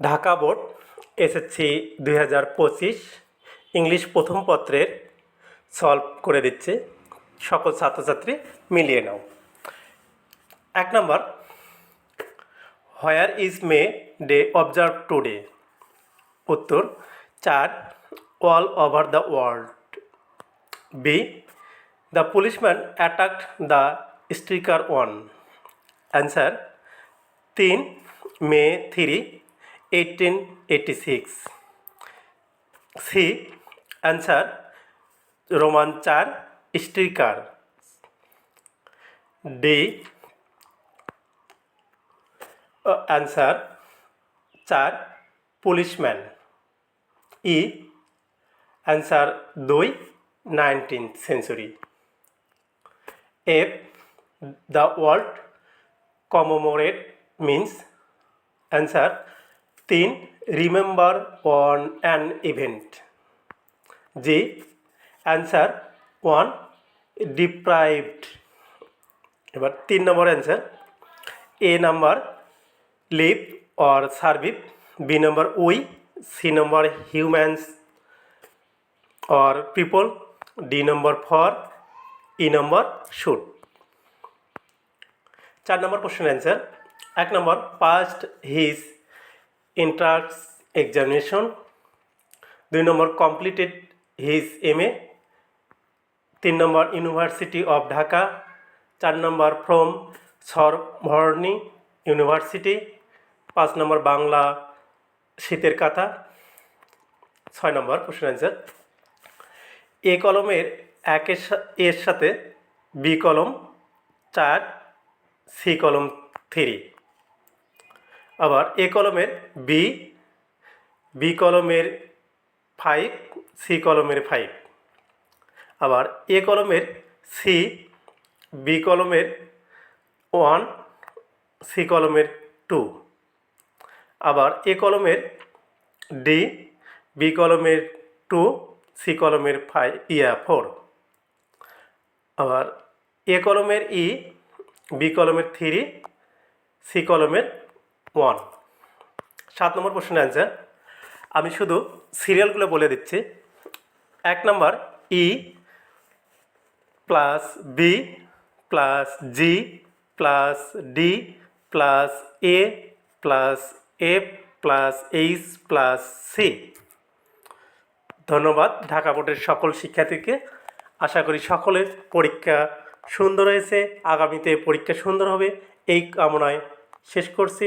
Dhaka board SSC 2025 English প্রথম পত্রের solve করে দিচ্ছে। সকল ছাত্রছাত্রী মিলিয়ে নাও। 1 নম্বর, where is May Day observe today? উত্তর 4, all over the world. B, the policeman attacked the striker one. Answer 3 May 3, 1886। C, answer Roman 4, striker. D, answer 4, policeman. E, answer 2, 19th century। F, the world commemorate means. Answer 3, remember on an event. G, answer 1, deprived. এবার 3 নম্বর answer. A number live or survive, B number we, C নম্বর humans or people, D নম্বর for, E নম্বর should. 4 নম্বর question answer. 1 নম্বর, past his entrance examination. 2 নম্বর, completed his MA। 3 নম্বর, university of Dhaka. 4 নম্বর, ফ্রম সরবর্নি ইউনিভার্সিটি। 5 নম্বর, বাংলা শীতের কাঁথা। 6 নম্বর কোশ্চেন অ্যান্সার। এ কলমের এর সাথে বি কলম 4, সি কলম 3। আবার এ কলমের বি কলমের 5, সি কলমের 5। আবার এ কলমের সি, বি কলমের 1, সি কলমের 2। আবার এ কলমের ডি, বি কলমের 2, সি কলমের 4। আবার এ কলমের ই, বি কলমের 3, সি কলমের 1। 7 নম্বর কোশ্চেন অ্যান্সার। আমি শুধু সিরিয়ালগুলো বলে দিচ্ছি। 1 নম্বর, E plus B plus G plus D plus A plus F plus H plus C. ধন্যবাদ ঢাকা বোর্ডের সকল শিক্ষার্থীকে। আশা করি সকলের পরীক্ষা সুন্দর হয়েছে, আগামীতে পরীক্ষা সুন্দর হবে এই কামনায় শেষ করছি।